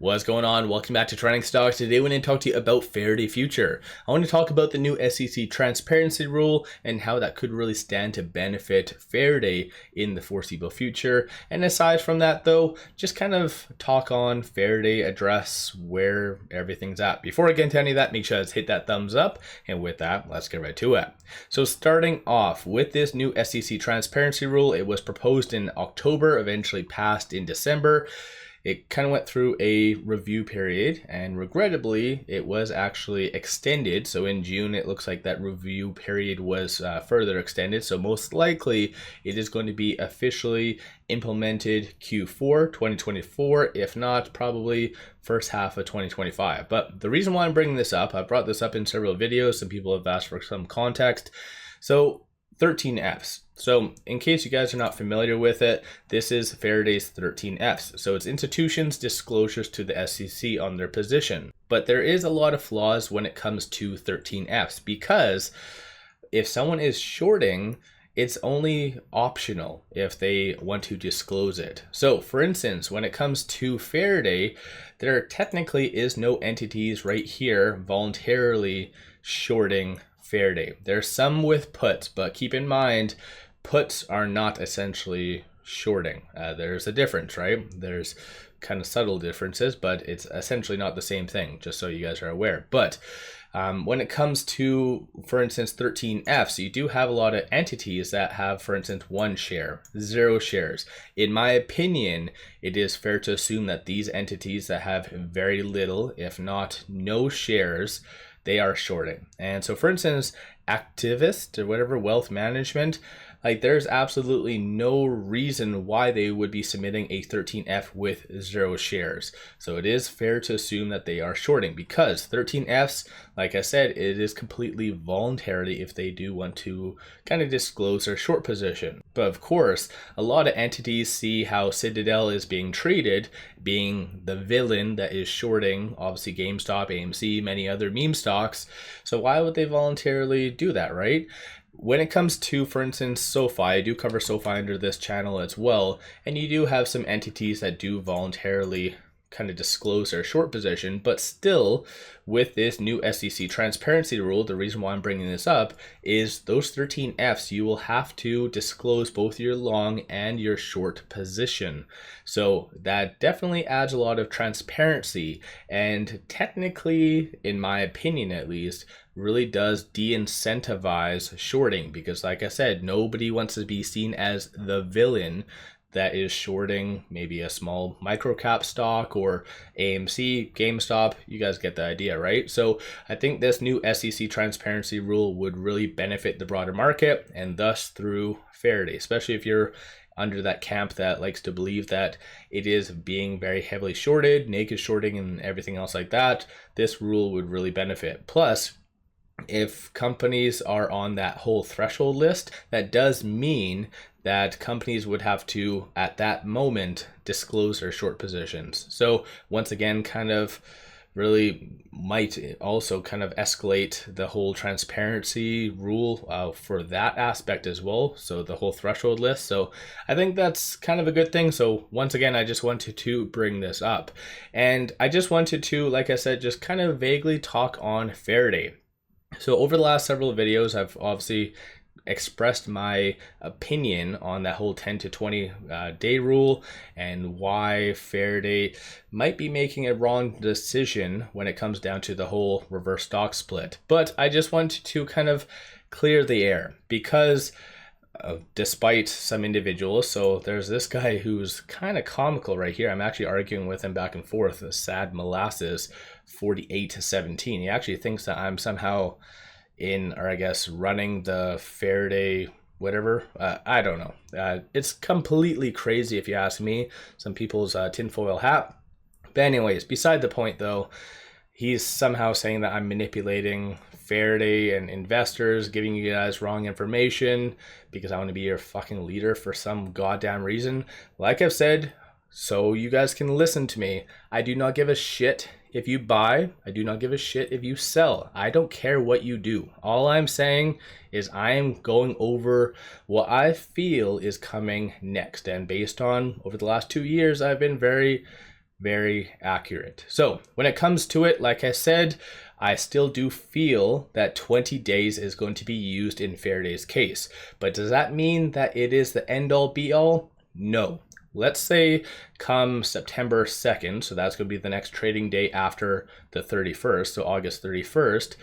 What's going on? Welcome back to Trending Stocks. Today I want to talk to you about Faraday Future. I want to talk about the new SEC transparency rule and how that could really stand to benefit Faraday in the foreseeable future. And aside from that though, just kind of talk on Faraday, address where everything's at. Before I get into any of that, make sure to hit that thumbs up. And with that, let's get right to it. So starting off with this new SEC transparency rule, it was proposed in October, eventually passed in December. It kind of went through a review period, and regrettably it was actually extended. So in June it looks like that review period was further extended, so most likely it is going to be officially implemented Q4 2024, if not probably first half of 2025. But the reason why I'm bringing this up, I brought this up in several videos, some people have asked for some context. So 13 Fs. So in case you guys are not familiar with it, this is Faraday's 13 Fs. So it's institutions' disclosures to the SEC on their position. But there is a lot of flaws when it comes to 13 Fs, because if someone is shorting, it's only optional if they want to disclose it. So for instance, when it comes to Faraday, there technically is no entities right here voluntarily shorting Faraday. There's some with puts, but keep in mind, puts are not essentially shorting. There's a difference, right? There's kind of subtle differences, but it's essentially not the same thing, just so you guys are aware. But when it comes to, for instance, 13 Fs, you do have a lot of entities that have, for instance, 1 share, 0 shares. In my opinion, it is fair to assume that these entities that have very little, if not no shares, they are shorting. And so for instance, activist or whatever, wealth management, like there's absolutely no reason why they would be submitting a 13F with 0 shares. So it is fair to assume that they are shorting, because 13Fs, like I said, it is completely voluntary if they do want to kind of disclose their short position. But of course, a lot of entities see how Citadel is being treated, being the villain that is shorting, obviously GameStop, AMC, many other meme stocks. So why would they voluntarily do that, right? When it comes to, for instance, SoFi, I do cover SoFi under this channel as well, and you do have some entities that do voluntarily kind of disclose their short position, but still with this new SEC transparency rule, the reason why I'm bringing this up is those 13 Fs, you will have to disclose both your long and your short position. So that definitely adds a lot of transparency, and technically, in my opinion at least, really does de-incentivize shorting, because like I said, nobody wants to be seen as the villain that is shorting maybe a small micro cap stock or AMC, GameStop. You guys get the idea, right? So I think this new SEC transparency rule would really benefit the broader market, and thus through Faraday, especially if you're under that camp that likes to believe that it is being very heavily shorted, naked shorting and everything else like that. This rule would really benefit. Plus, if companies are on that whole threshold list, that does mean that companies would have to, at that moment, disclose their short positions. So once again, kind of really might also kind of escalate the whole transparency rule for that aspect as well. So the whole threshold list. So I think that's kind of a good thing. So once again, I just wanted to bring this up. And I just wanted to, like I said, just kind of vaguely talk on Faraday. So over the last several videos, I've obviously expressed my opinion on that whole 10 to 20 day rule and why Faraday might be making a wrong decision when it comes down to the whole reverse stock split. But I just wanted to kind of clear the air, because despite some individuals, so there's this guy who's kind of comical right here. I'm actually arguing with him back and forth, 𝗪𝗪𝗧 48-17. He actually thinks that I'm somehow in, or I guess running the Faraday whatever. I don't know. It's completely crazy if you ask me. Some people's tinfoil hat. But anyways, beside the point though, he's somehow saying that I'm manipulating Faraday and investors, giving you guys wrong information because I want to be your fucking leader for some goddamn reason. Like I've said, so you guys can listen to me, I do not give a shit if you buy. I do not give a shit if you sell. I don't care what you do. All I'm saying is I am going over what I feel is coming next. And based on over the last 2 years, I've been very very accurate. So when it comes to it, like I said, I still do feel that 20 days is going to be used in Faraday's case. But does that mean that it is the end all be all? No. Let's say come September 2nd, so that's going to be the next trading day after the 31st, so August 31st,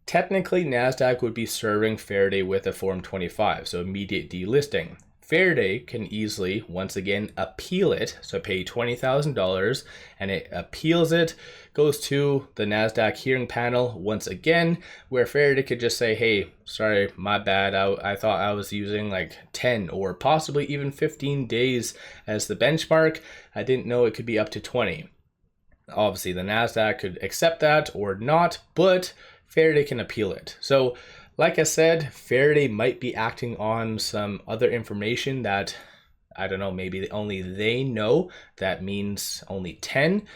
technically NASDAQ would be serving Faraday with a Form 25, so immediate delisting. Faraday can easily, once again, appeal it, so pay $20,000, and it appeals it, goes to the NASDAQ hearing panel once again, where Faraday could just say, hey, sorry, my bad, I thought I was using like 10 or possibly even 15 days as the benchmark. I didn't know it could be up to 20. Obviously, the NASDAQ could accept that or not, but Faraday can appeal it. So, like I said, Faraday might be acting on some other information that, I don't know, maybe only they know. That means only 10.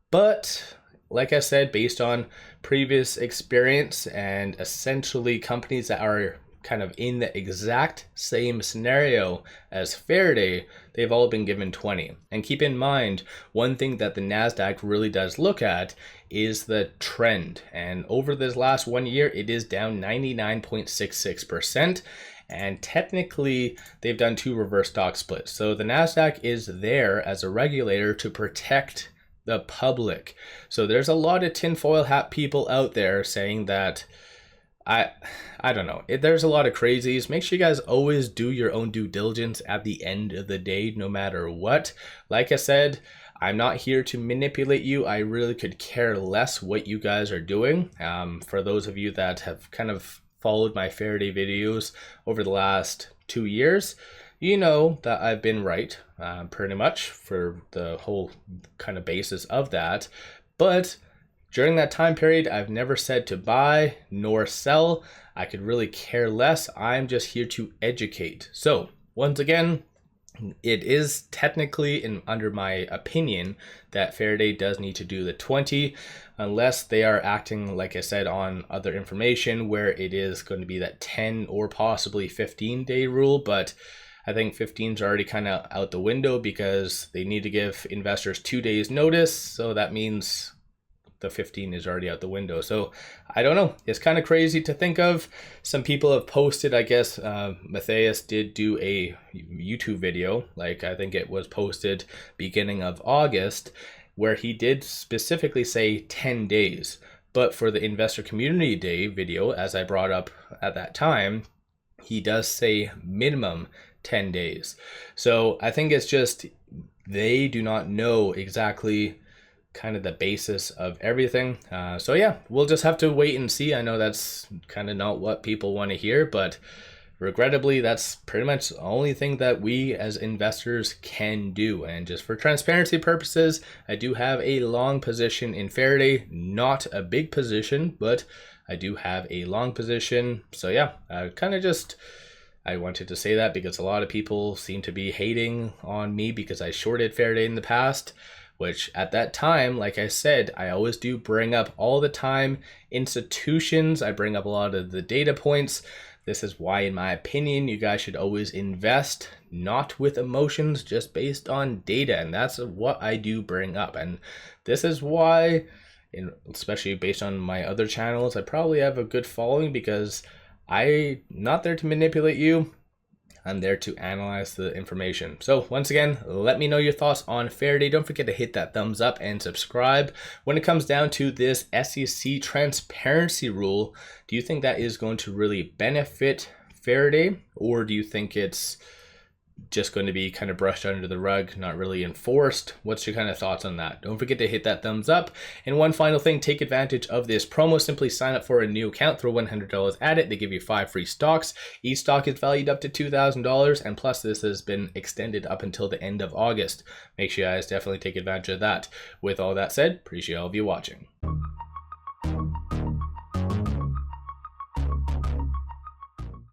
But like I said, based on previous experience and essentially companies that are kind of in the exact same scenario as Faraday, they've all been given 20. And keep in mind, one thing that the NASDAQ really does look at is the trend. And over this last 1 year, it is down 99.66%. And technically, they've done 2 reverse stock splits. So the NASDAQ is there as a regulator to protect the public. So there's a lot of tinfoil hat people out there saying that I don't know. There's a lot of crazies. Make sure you guys always do your own due diligence at the end of the day, no matter what. Like I said, I'm not here to manipulate you. I really could care less what you guys are doing. For those of you that have kind of followed my Faraday videos over the last 2 years, you know that I've been right, pretty much, for the whole kind of basis of that. But during that time period, I've never said to buy nor sell. I could really care less. I'm just here to educate. So once again, it is technically, under my opinion, that Faraday does need to do the 20, unless they are acting, like I said, on other information where it is going to be that 10 or possibly 15-day rule. But I think 15 is already kind of out the window because they need to give investors 2 days notice. So that means the 15 is already out the window. So I don't know. It's kind of crazy to think of. Some people have posted, I guess, 𝗪𝗧𝗪 did do a YouTube video, like I think it was posted beginning of August, where he did specifically say 10 days. But for the Investor Community Day video, as I brought up at that time, he does say minimum 10 days. So I think it's just they do not know exactly kind of the basis of everything. So yeah, we'll just have to wait and see. I know that's kind of not what people want to hear, but regrettably, that's pretty much the only thing that we as investors can do. And just for transparency purposes, I do have a long position in Faraday, not a big position, but I do have a long position. So yeah, I wanted to say that because a lot of people seem to be hating on me because I shorted Faraday in the past, which at that time, like I said, I always do bring up all the time institutions. I bring up a lot of the data points. This is why, in my opinion, you guys should always invest not with emotions, just based on data. And that's what I do bring up. And this is why, especially based on my other channels, I probably have a good following because I'm not there to manipulate you. I'm there to analyze the information. So once again, let me know your thoughts on Faraday. Don't forget to hit that thumbs up and subscribe. When it comes down to this SEC transparency rule, do you think that is going to really benefit Faraday, or do you think it's just going to be kind of brushed under the rug, not really enforced? What's your kind of thoughts on that? Don't forget to hit that thumbs up. And one final thing, take advantage of this promo. Simply sign up for a new account, throw $100 at it. They give you 5 free stocks. Each stock is valued up to $2,000. And plus, this has been extended up until the end of August. Make sure you guys definitely take advantage of that. With all that said, appreciate all of you watching.